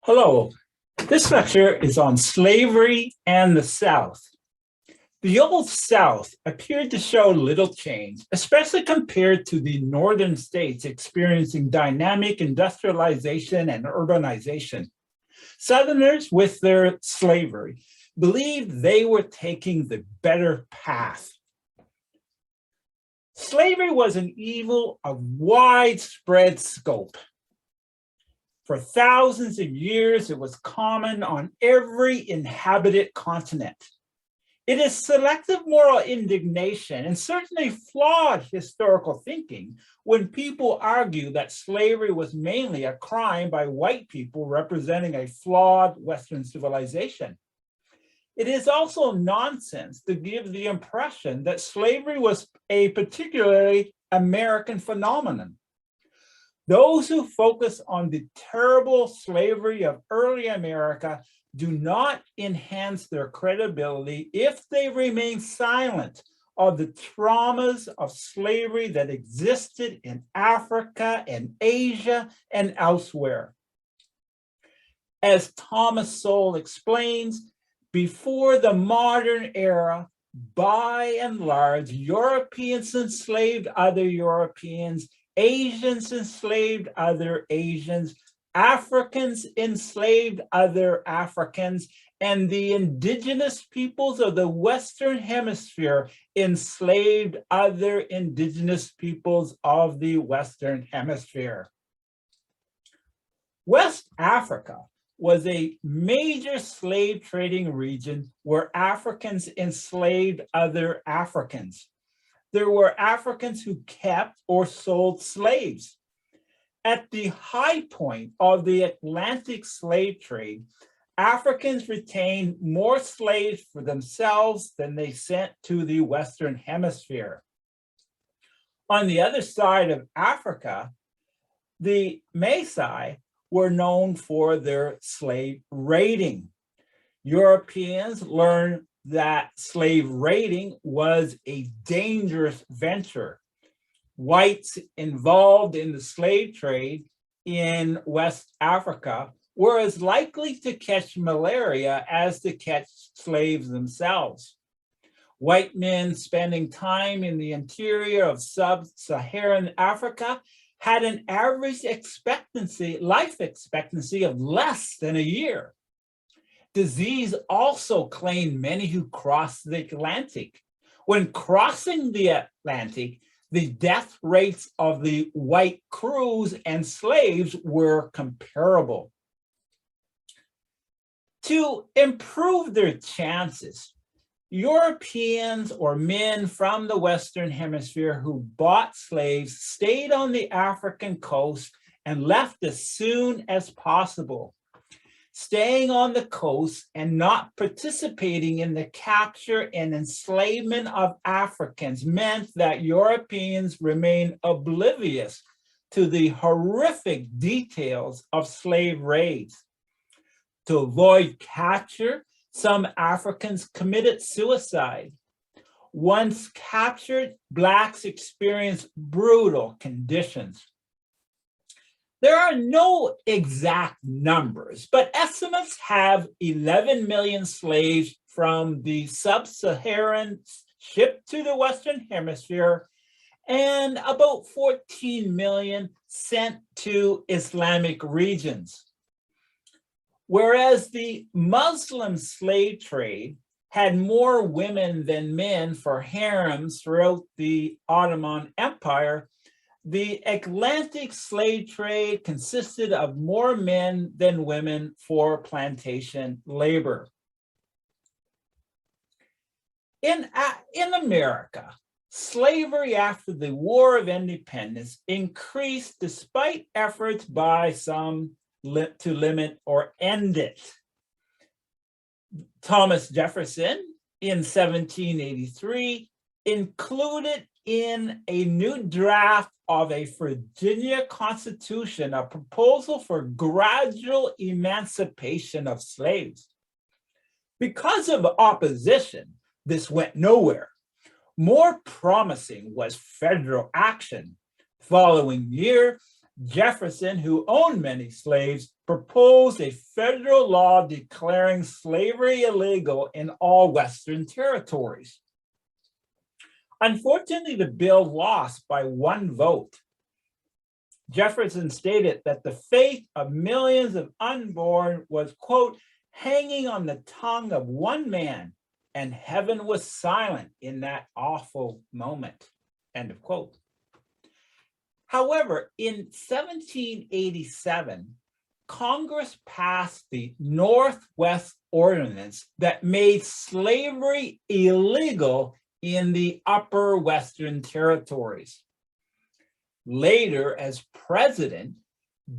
Hello, this lecture is on slavery and the South. The Old South appeared to show little change, especially compared to the northern states experiencing dynamic industrialization and urbanization. Southerners, with their slavery, believed they were taking the better path. Slavery was an evil of widespread scope. For thousands of years, it was common on every inhabited continent. It is selective moral indignation and certainly flawed historical thinking when people argue that slavery was mainly a crime by white people representing a flawed Western civilization. It is also nonsense to give the impression that slavery was a particularly American phenomenon. Those who focus on the terrible slavery of early America do not enhance their credibility if they remain silent of the traumas of slavery that existed in Africa and Asia and elsewhere. As Thomas Sowell explains, before the modern era, by and large, Europeans enslaved other Europeans, Asians enslaved other Asians, Africans enslaved other Africans, and the indigenous peoples of the Western Hemisphere enslaved other indigenous peoples of the Western Hemisphere. West Africa was a major slave trading region where Africans enslaved other Africans. There were Africans who kept or sold slaves. At the high point of the Atlantic slave trade, Africans retained more slaves for themselves than they sent to the Western Hemisphere. On the other side of Africa, the Maasai were known for their slave raiding. Europeans learned that slave raiding was a dangerous venture. Whites involved in the slave trade in West Africa were as likely to catch malaria as to catch slaves themselves. White men spending time in the interior of sub-Saharan Africa had an average life expectancy of less than a year. Disease also claimed many who crossed the Atlantic. When crossing the Atlantic, the death rates of the white crews and slaves were comparable. To improve their chances, Europeans or men from the Western Hemisphere who bought slaves stayed on the African coast and left as soon as possible. Staying on the coast and not participating in the capture and enslavement of Africans meant that Europeans remained oblivious to the horrific details of slave raids. To avoid capture, some Africans committed suicide. Once captured, Blacks experienced brutal conditions. There are no exact numbers, but estimates have 11 million slaves from the sub-Saharan shipped to the Western Hemisphere and about 14 million sent to Islamic regions. Whereas the Muslim slave trade had more women than men for harems throughout the Ottoman Empire, the Atlantic slave trade consisted of more men than women for plantation labor. In America, slavery after the War of Independence increased despite efforts by some to limit or end it. Thomas Jefferson in 1783 included in a new draft of a Virginia Constitution a proposal for gradual emancipation of slaves. Because of opposition, this went nowhere. More promising was federal action. Following year, Jefferson, who owned many slaves, proposed a federal law declaring slavery illegal in all Western territories. Unfortunately, the bill lost by one vote. Jefferson stated that the fate of millions of unborn was, quote, hanging on the tongue of one man, and heaven was silent in that awful moment, end of quote. However, in 1787, Congress passed the Northwest Ordinance that made slavery illegal in the upper Western territories. Later, as president,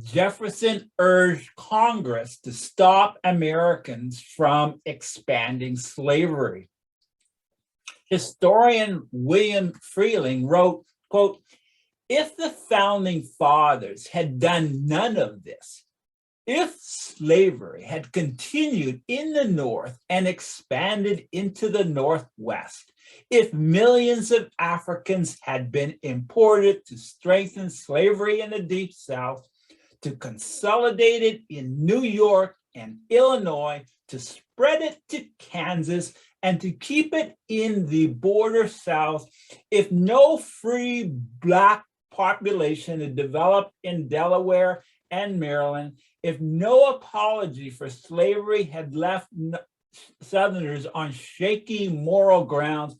Jefferson urged Congress to stop Americans from expanding slavery. Historian William Freeling wrote, quote, if the founding fathers had done none of this, if slavery had continued in the North and expanded into the Northwest, if millions of Africans had been imported to strengthen slavery in the Deep South, to consolidate it in New York and Illinois, to spread it to Kansas, and to keep it in the border South, if no free Black population had developed in Delaware and Maryland, if no apology for slavery had left Southerners on shaky moral grounds,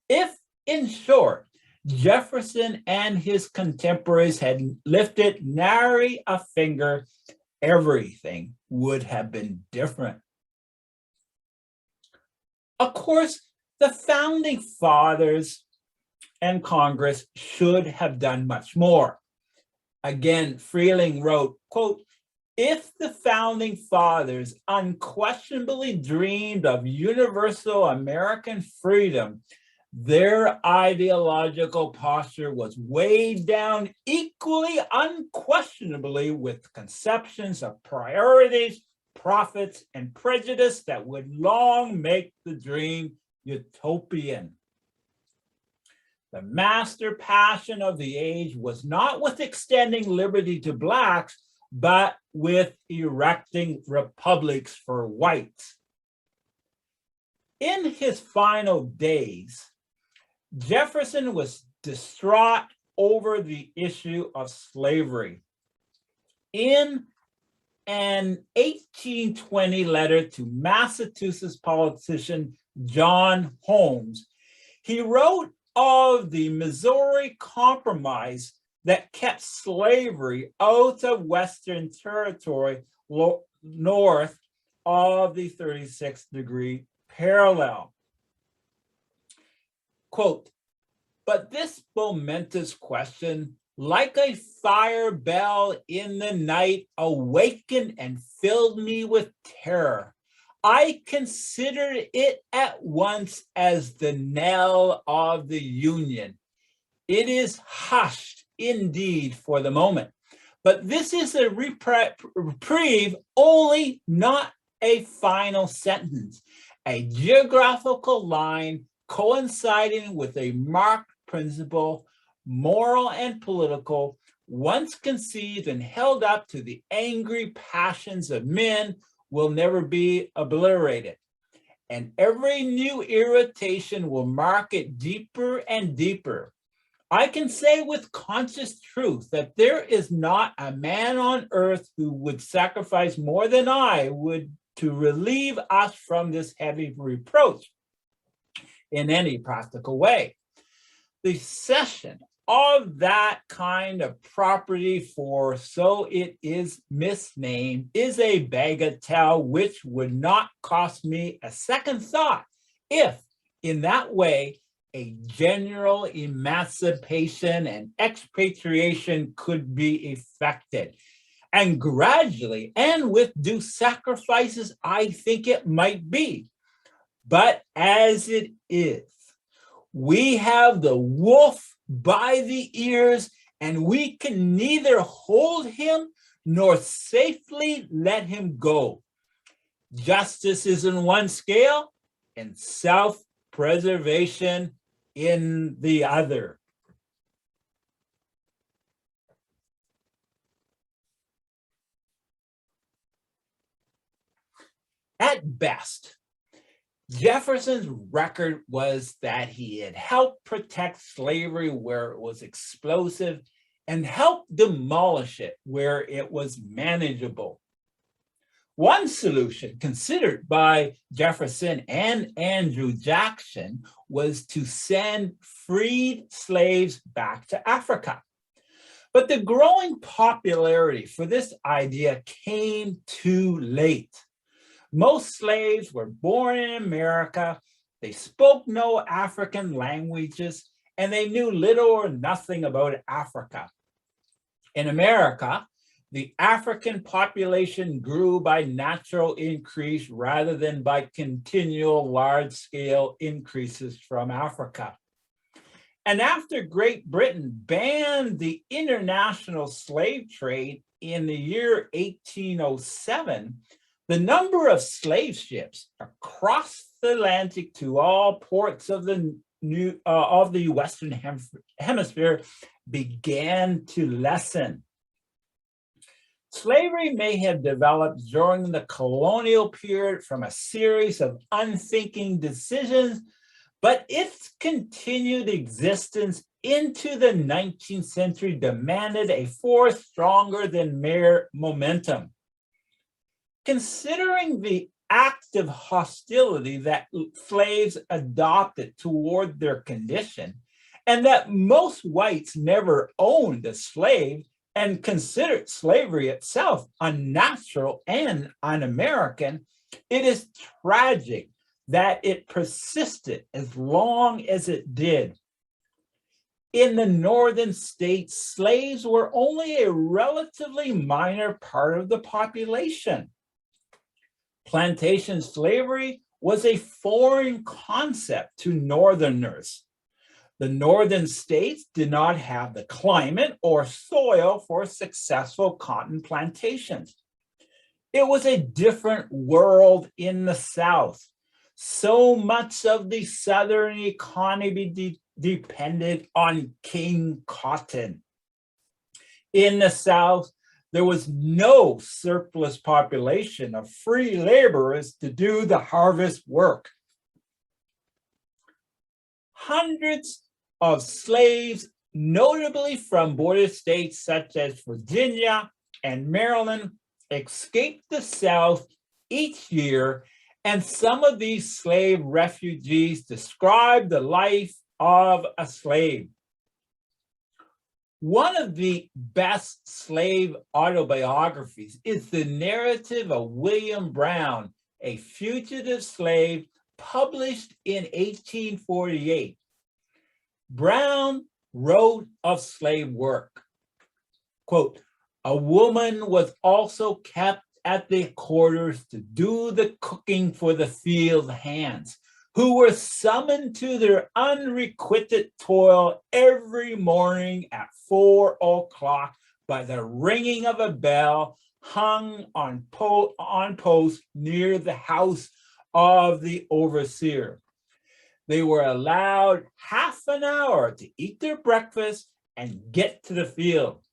if, in short, Jefferson and his contemporaries had lifted nary a finger, everything would have been different. Of course, the founding fathers and Congress should have done much more. Again, Freeling wrote, quote, if the founding fathers unquestionably dreamed of universal American freedom, their ideological posture was weighed down equally unquestionably with conceptions of priorities, profits, and prejudice that would long make the dream utopian. The master passion of the age was not with extending liberty to Blacks, but with erecting republics for whites. In his final days, Jefferson was distraught over the issue of slavery. In an 1820 letter to Massachusetts politician John Holmes, he wrote of the Missouri Compromise that kept slavery out of Western territory north of the 36th degree parallel. Quote, but this momentous question, like a fire bell in the night, awakened and filled me with terror. I considered it at once as the knell of the Union. It is hushed indeed for the moment, but this is a reprieve only, not a final sentence, a geographical line coinciding with a marked principle, moral and political, once conceived and held up to the angry passions of men, will never be obliterated. And every new irritation will mark it deeper and deeper. I can say with conscious truth that there is not a man on earth who would sacrifice more than I would to relieve us from this heavy reproach in any practical way. The cession of that kind of property, for so it is misnamed, is a bagatelle which would not cost me a second thought if, in that way, a general emancipation and expatriation could be effected. And gradually, and with due sacrifices, I think it might be. But as it is, we have the wolf by the ears, and we can neither hold him nor safely let him go. Justice is in one scale and self-preservation in the other. At best, Jefferson's record was that he had helped protect slavery where it was explosive and helped demolish it where it was manageable. One solution considered by Jefferson and Andrew Jackson was to send freed slaves back to Africa. But the growing popularity for this idea came too late. Most slaves were born in America, they spoke no African languages, and they knew little or nothing about Africa. In America, the African population grew by natural increase rather than by continual large-scale increases from Africa. And after Great Britain banned the international slave trade in the year 1807, the number of slave ships across the Atlantic to all ports of the Western Hemisphere began to lessen. Slavery may have developed during the colonial period from a series of unthinking decisions, but its continued existence into the 19th century demanded a force stronger than mere momentum. Considering the active hostility that slaves adopted toward their condition, and that most whites never owned a slave and considered slavery itself unnatural and un-American, it is tragic that it persisted as long as it did. In the northern states, slaves were only a relatively minor part of the population. Plantation slavery was a foreign concept to Northerners. The northern states did not have the climate or soil for successful cotton plantations. It was a different world in the South. So much of the Southern economy depended on king cotton. In the South, there was no surplus population of free laborers to do the harvest work. Hundreds of slaves, notably from border states such as Virginia and Maryland, escaped the South each year, and some of these slave refugees describe the life of a slave. One of the best slave autobiographies is the narrative of William Brown, a fugitive slave, published in 1848. Brown wrote of slave work, quote, "A woman was also kept at the quarters to do the cooking for the field hands, who were summoned to their unrequited toil every morning at 4 o'clock by the ringing of a bell hung on posts near the house of the overseer. They were allowed half an hour to eat their breakfast and get to the field.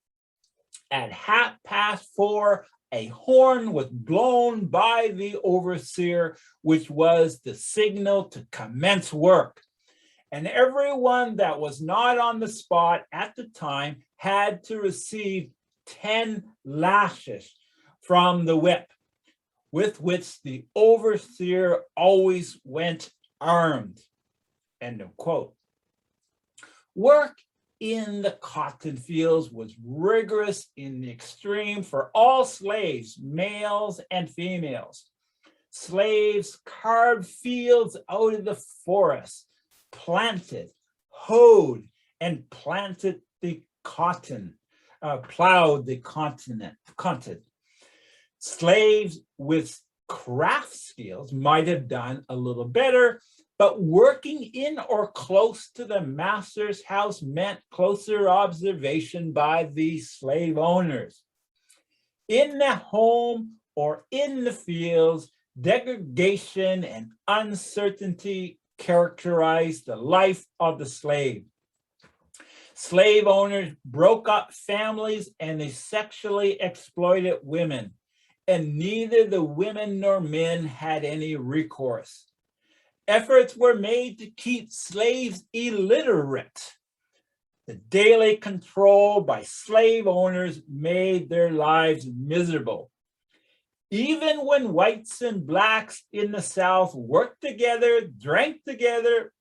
At 4:30, a horn was blown by the overseer, which was the signal to commence work. And everyone that was not on the spot at the time had to receive 10 lashes from the whip, with which the overseer always went armed." End of quote. Work in the cotton fields was rigorous in the extreme for all slaves, males and females. Slaves carved fields out of the forest, planted, hoed, and planted the cotton, plowed the continent. Slaves with craft skills might have done a little better, but working in or close to the master's house meant closer observation by the slave owners. In the home or in the fields, degradation and uncertainty characterized the life of the slave. Slave owners broke up families and they sexually exploited women. and neither the women nor men had any recourse. Efforts were made to keep slaves illiterate. The daily control by slave owners made their lives miserable. Even when whites and blacks in the South worked together, drank together,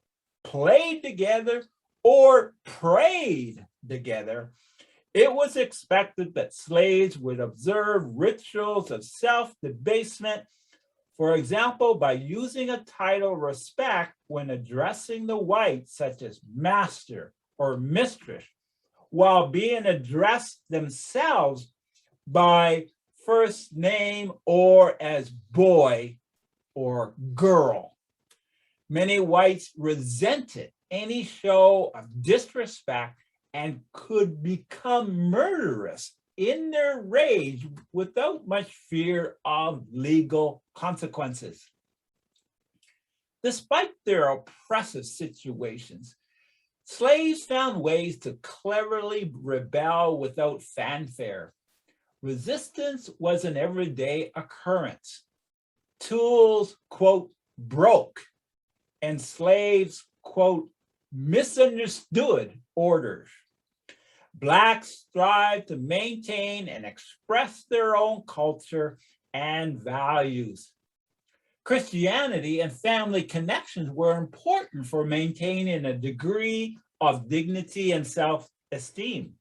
played together, or prayed together, it was expected that slaves would observe rituals of self-debasement, for example, by using a title of respect when addressing the whites, such as master or mistress, while being addressed themselves by first name or as boy or girl. Many whites resented any show of disrespect and could become murderous in their rage without much fear of legal consequences. Despite their oppressive situations, slaves found ways to cleverly rebel without fanfare. Resistance was an everyday occurrence. Tools, quote, broke, and slaves, quote, misunderstood orders. Blacks strived to maintain and express their own culture and values. Christianity and family connections were important for maintaining a degree of dignity and self-esteem.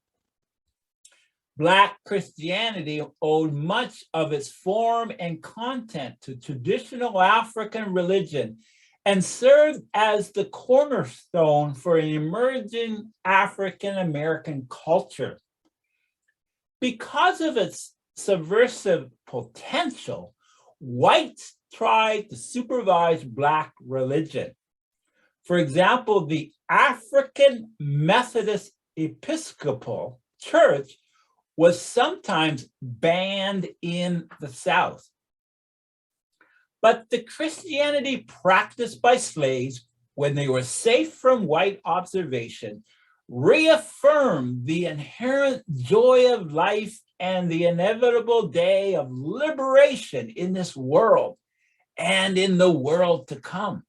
Black Christianity owed much of its form and content to traditional African religion and served as the cornerstone for an emerging African-American culture. Because of its subversive potential, whites tried to supervise Black religion. For example, the African Methodist Episcopal Church was sometimes banned in the South. But the Christianity practiced by slaves when they were safe from white observation reaffirmed the inherent joy of life and the inevitable day of liberation in this world and in the world to come.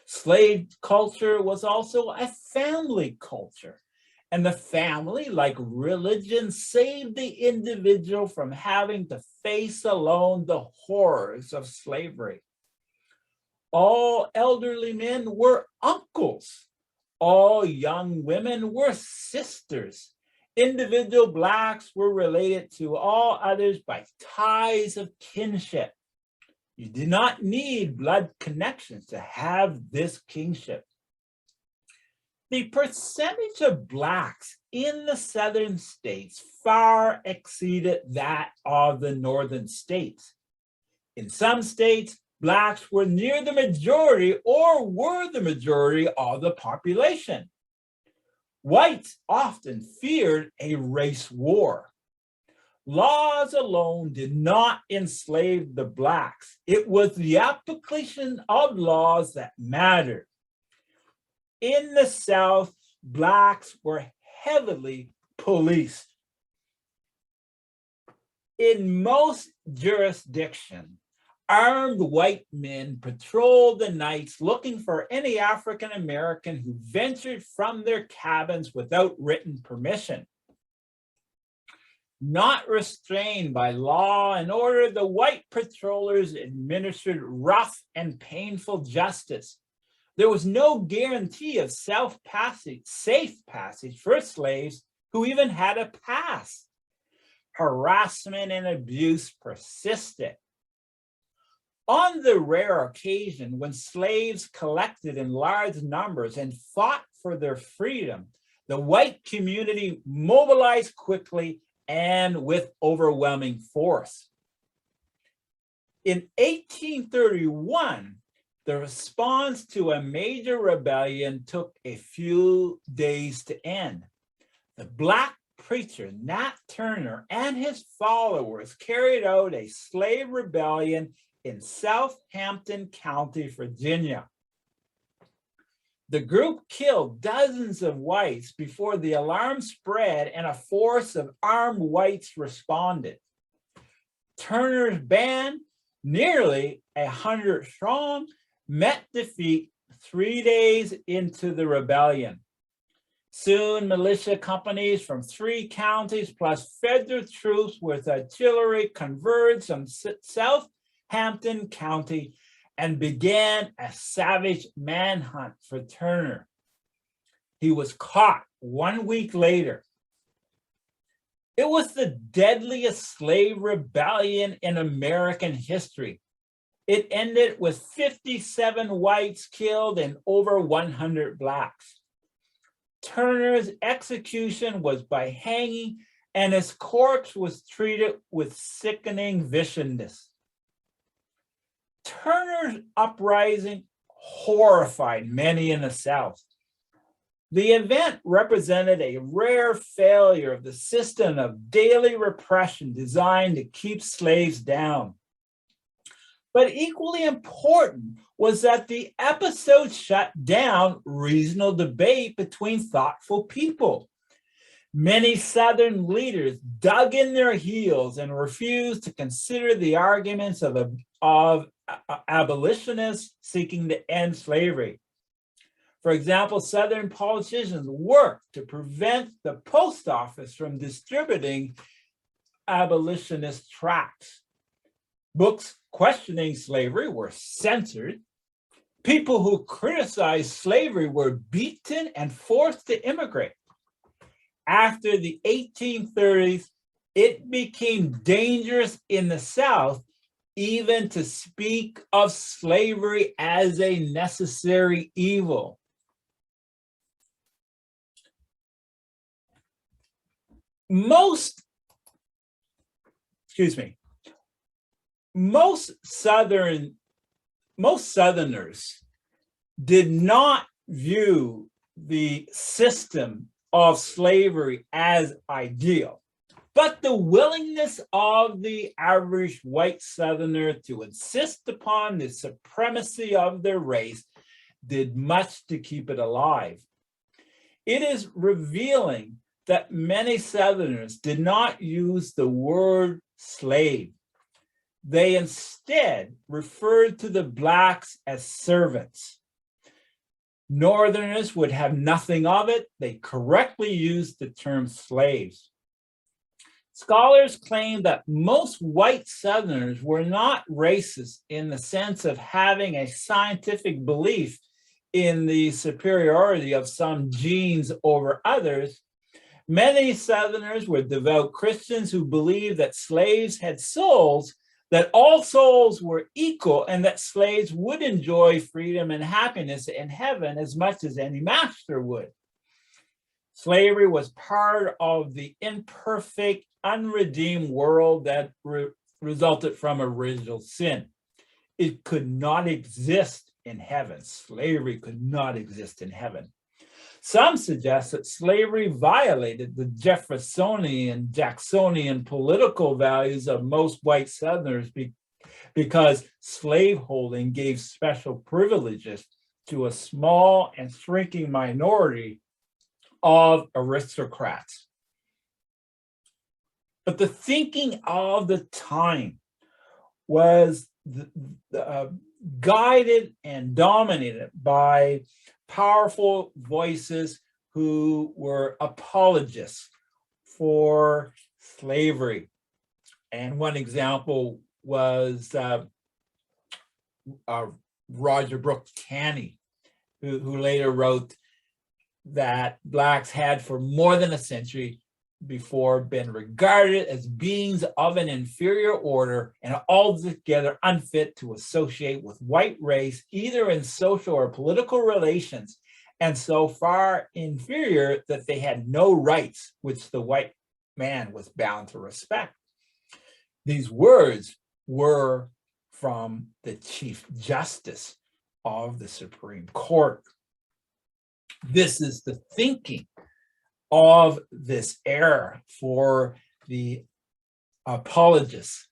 Slave culture was also a family culture, and the family, like religion, saved the individual from having to face alone the horrors of slavery. All elderly men were uncles. All young women were sisters. Individual Blacks were related to all others by ties of kinship. You did not need blood connections to have this kingship. The percentage of Blacks in the southern states far exceeded that of the northern states. In some states, Blacks were near the majority or were the majority of the population. Whites often feared a race war. Laws alone did not enslave the Blacks. It was the application of laws that mattered. In the South, Blacks were heavily policed. In most jurisdictions, armed white men patrolled the nights looking for any African American who ventured from their cabins without written permission. Not restrained by law and order, the white patrollers administered rough and painful justice. There was no guarantee of safe passage for slaves who even had a pass. Harassment and abuse persisted. On the rare occasion when slaves collected in large numbers and fought for their freedom, the white community mobilized quickly and with overwhelming force. In 1831, the response to a major rebellion took a few days to end. The Black preacher Nat Turner and his followers carried out a slave rebellion in Southampton County, Virginia. The group killed dozens of whites before the alarm spread and a force of armed whites responded. Turner's band, nearly 100 strong, met defeat 3 days into the rebellion. Soon, militia companies from 3 counties plus federal troops with artillery converged on Southampton County and began a savage manhunt for Turner. He was caught 1 week later. It was the deadliest slave rebellion in American history. It ended with 57 whites killed and over 100 blacks. Turner's execution was by hanging, and his corpse was treated with sickening viciousness. Turner's uprising horrified many in the South. The event represented a rare failure of the system of daily repression designed to keep slaves down. But equally important was that the episode shut down reasonable debate between thoughtful people. Many Southern leaders dug in their heels and refused to consider the arguments of abolitionists seeking to end slavery. For example, Southern politicians worked to prevent the post office from distributing abolitionist tracts. Books questioning slavery were censored. People who criticized slavery were beaten and forced to immigrate. After the 1830s, it became dangerous in the South even to speak of slavery as a necessary evil. Most Southerners did not view the system of slavery as ideal, but the willingness of the average white Southerner to insist upon the supremacy of their race did much to keep it alive. It is revealing that many Southerners did not use the word slave. They instead referred to the blacks as servants. Northerners would have nothing of it. They correctly used the term slaves. Scholars claim that most white Southerners were not racist in the sense of having a scientific belief in the superiority of some genes over others. Many Southerners were devout Christians who believed that slaves had souls, that all souls were equal, and that slaves would enjoy freedom and happiness in heaven as much as any master would. Slavery was part of the imperfect, unredeemed world that resulted from original sin. It could not exist in heaven. Slavery could not exist in heaven. Some suggest that slavery violated the Jeffersonian, Jacksonian political values of most white Southerners because slaveholding gave special privileges to a small and shrinking minority of aristocrats. But the thinking of the time was guided and dominated by powerful voices who were apologists for slavery. And one example was Roger Brooke Taney, who later wrote that blacks had for more than a century before been regarded as beings of an inferior order and altogether unfit to associate with white race, either in social or political relations, and so far inferior that they had no rights which the white man was bound to respect. These words were from the Chief Justice of the Supreme Court. This is the thinking of this era for the apologists,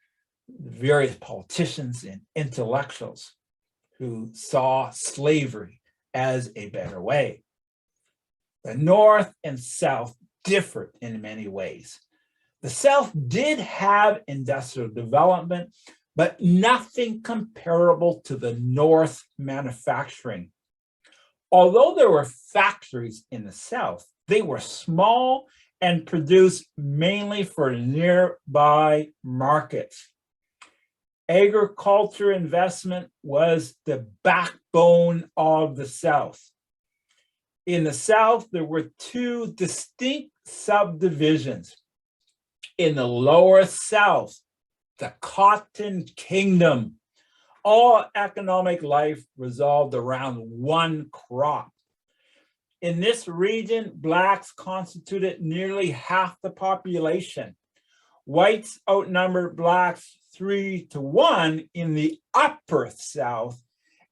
various politicians and intellectuals who saw slavery as a better way. The North and South differed in many ways. The South did have industrial development, but nothing comparable to the North manufacturing. Although there were factories in the South, they were small and produced mainly for nearby markets. Agriculture investment was the backbone of the South. In the South, there were two distinct subdivisions. In the lower South, the Cotton Kingdom, all economic life revolved around one crop. In this region, Blacks constituted nearly half the population. Whites outnumbered Blacks 3-1 in the upper South,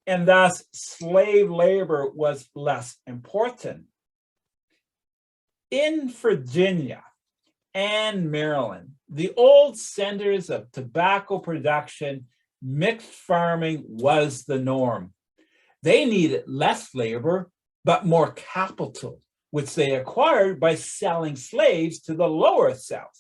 and thus slave labor was less important. In Virginia and Maryland, the old centers of tobacco production, mixed farming was the norm. They needed less labor, but more capital, which they acquired by selling slaves to the lower South.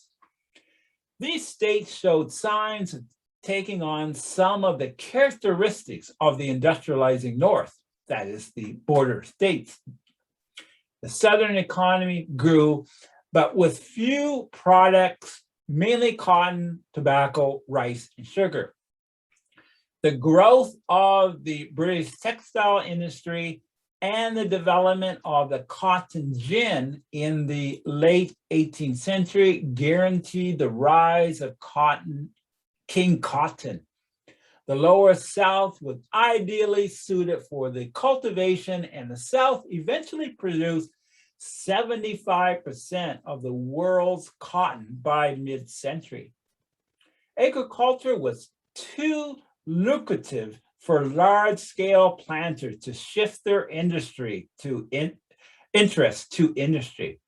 These states showed signs of taking on some of the characteristics of the industrializing North, that is, the border states. The Southern economy grew, but with few products, mainly cotton, tobacco, rice, and sugar. The growth of the British textile industry and the development of the cotton gin in the late 18th century guaranteed the rise of King Cotton. The lower South was ideally suited for the cultivation, and the South eventually produced 75% of the world's cotton by mid-century. Agriculture was too lucrative for large-scale planters to shift their interest to industry.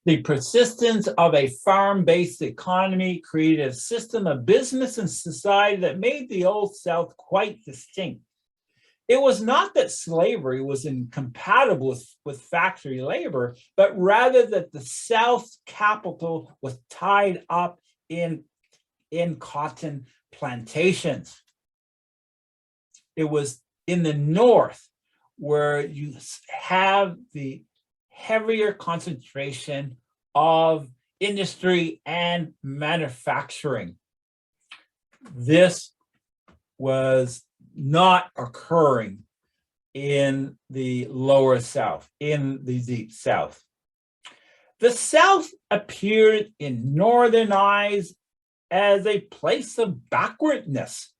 The persistence of a farm-based economy created a system of business and society that made the Old South quite distinct. It was not that slavery was incompatible with factory labor, but rather that the South's capital was tied up in cotton plantations. It was in the North where you have the heavier concentration of industry and manufacturing. This was not occurring in the lower South, in the deep South. The South appeared in Northern eyes as a place of backwardness.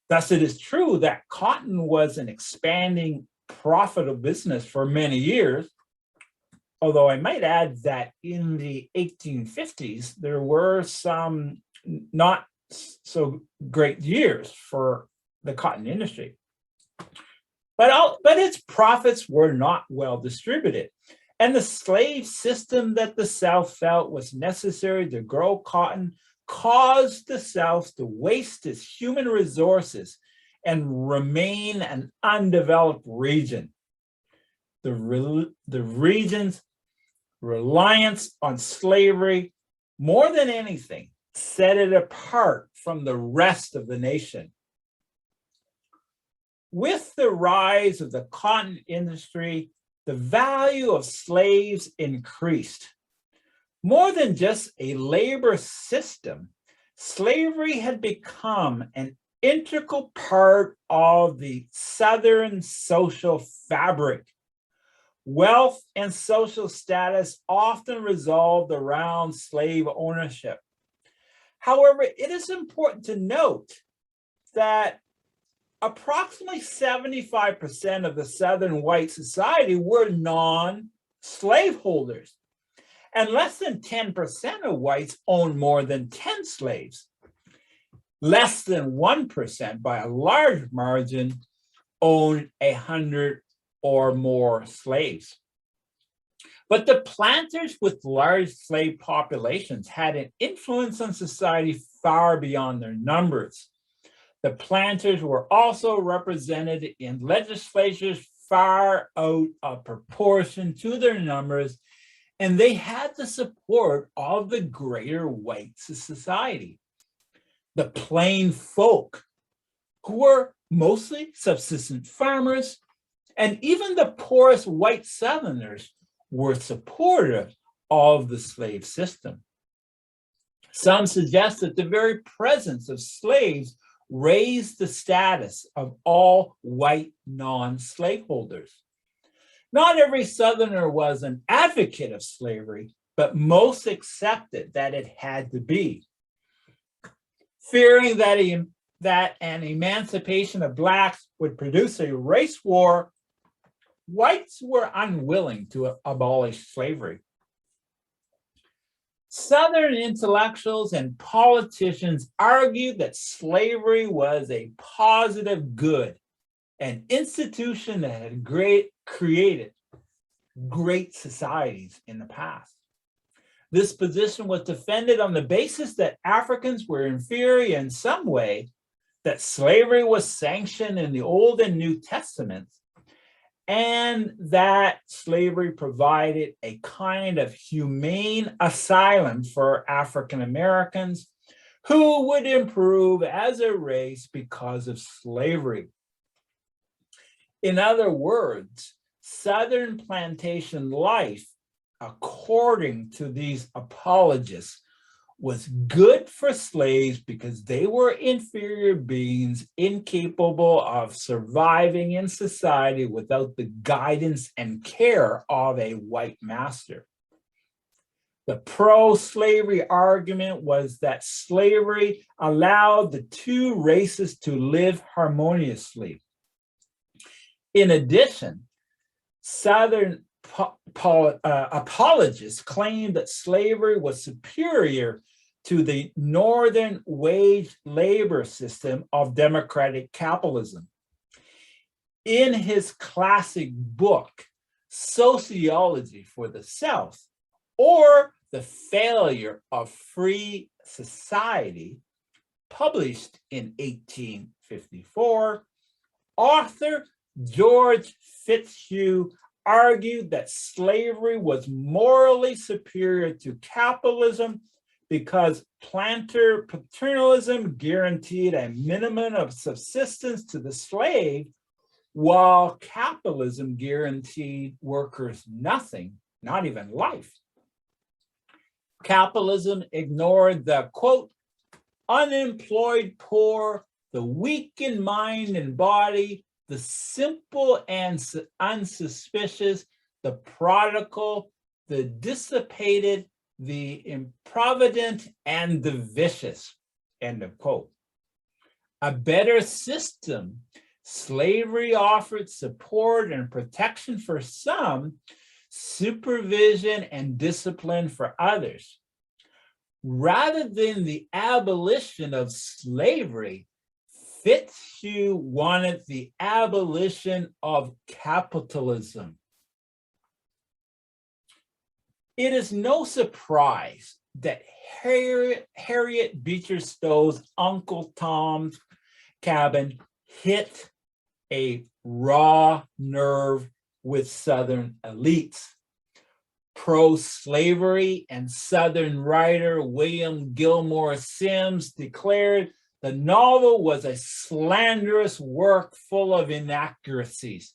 Thus, it is true that cotton was an expanding, profitable business for many years, although I might add that in the 1850s, there were some not so great years for the cotton industry. But its profits were not well distributed. And the slave system that the South felt was necessary to grow cotton caused the South to waste its human resources and remain an undeveloped region. The region's reliance on slavery, more than anything, set it apart from the rest of the nation. With the rise of the cotton industry, the value of slaves increased. More than just a labor system, slavery had become an integral part of the Southern social fabric. Wealth and social status often revolved around slave ownership. However, it is important to note that approximately 75% of the Southern white society were non-slaveholders, and less than 10% of whites owned more than 10 slaves. Less than 1%, by a large margin, owned 100 or more slaves. But the planters with large slave populations had an influence on society far beyond their numbers. The planters were also represented in legislatures far out of proportion to their numbers, and they had the support of the greater white society. The plain folk, who were mostly subsistence farmers, and even the poorest white Southerners were supportive of the slave system. Some suggest that the very presence of slaves raised the status of all white non-slaveholders. Not every Southerner was an advocate of slavery, but most accepted that it had to be. Fearing that an emancipation of Blacks would produce a race war, whites were unwilling to abolish slavery. Southern intellectuals and politicians argued that slavery was a positive good, an institution that had created great societies in the past. This position was defended on the basis that Africans were inferior in some way, that slavery was sanctioned in the Old and New Testaments, and that slavery provided a kind of humane asylum for African Americans who would improve as a race because of slavery. In other words, Southern plantation life, according to these apologists, was good for slaves because they were inferior beings incapable of surviving in society without the guidance and care of a white master. The pro-slavery argument was that slavery allowed the two races to live harmoniously. In addition, Southern apologists claimed that slavery was superior to the Northern wage labor system of democratic capitalism. In his classic book, Sociology for the South, or The Failure of Free Society, published in 1854, author George Fitzhugh argued that slavery was morally superior to capitalism because planter paternalism guaranteed a minimum of subsistence to the slave, while capitalism guaranteed workers nothing, not even life. Capitalism ignored the, quote, unemployed poor, the weak in mind and body, the simple and unsuspicious, the prodigal, the dissipated, the improvident, and the vicious, end of quote. A better system, slavery offered support and protection for some, supervision and discipline for others. Rather than the abolition of slavery, Fitzhugh wanted the abolition of capitalism. It is no surprise that Harriet Beecher Stowe's Uncle Tom's Cabin hit a raw nerve with Southern elites. Pro-slavery and Southern writer William Gilmore Simms declared the novel was a slanderous work full of inaccuracies.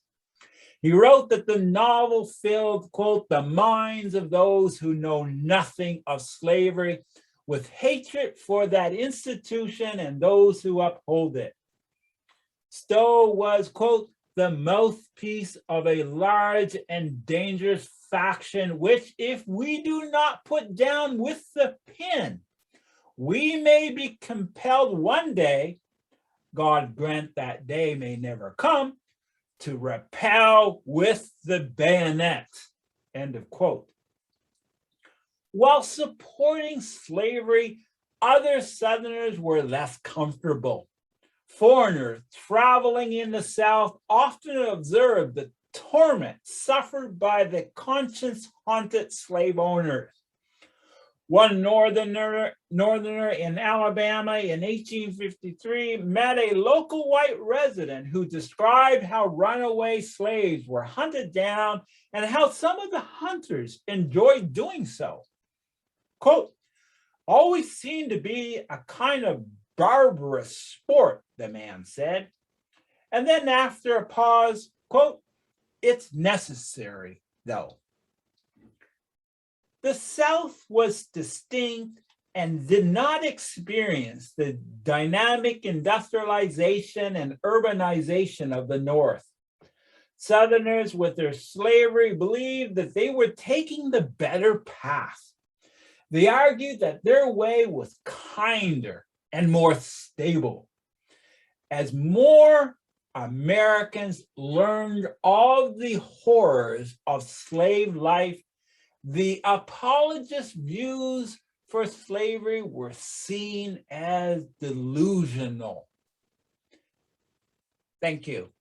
He wrote that the novel filled, quote, the minds of those who know nothing of slavery with hatred for that institution and those who uphold it. Stowe was, quote, the mouthpiece of a large and dangerous faction, which if we do not put down with the pen, we may be compelled one day, God grant that day may never come, to repel with the bayonet, end of quote. While supporting slavery, other Southerners were less comfortable. Foreigners traveling in the South often observed the torment suffered by the conscience-haunted slave owners. One northerner in Alabama in 1853 met a local white resident who described how runaway slaves were hunted down and how some of the hunters enjoyed doing so. Quote, always seemed to be a kind of barbarous sport, the man said. And then after a pause, quote, it's necessary, though. The South was distinct and did not experience the dynamic industrialization and urbanization of the North. Southerners, with their slavery, believed that they were taking the better path. They argued that their way was kinder and more stable. As more Americans learned all the horrors of slave life, the apologist views for slavery were seen as delusional. Thank you.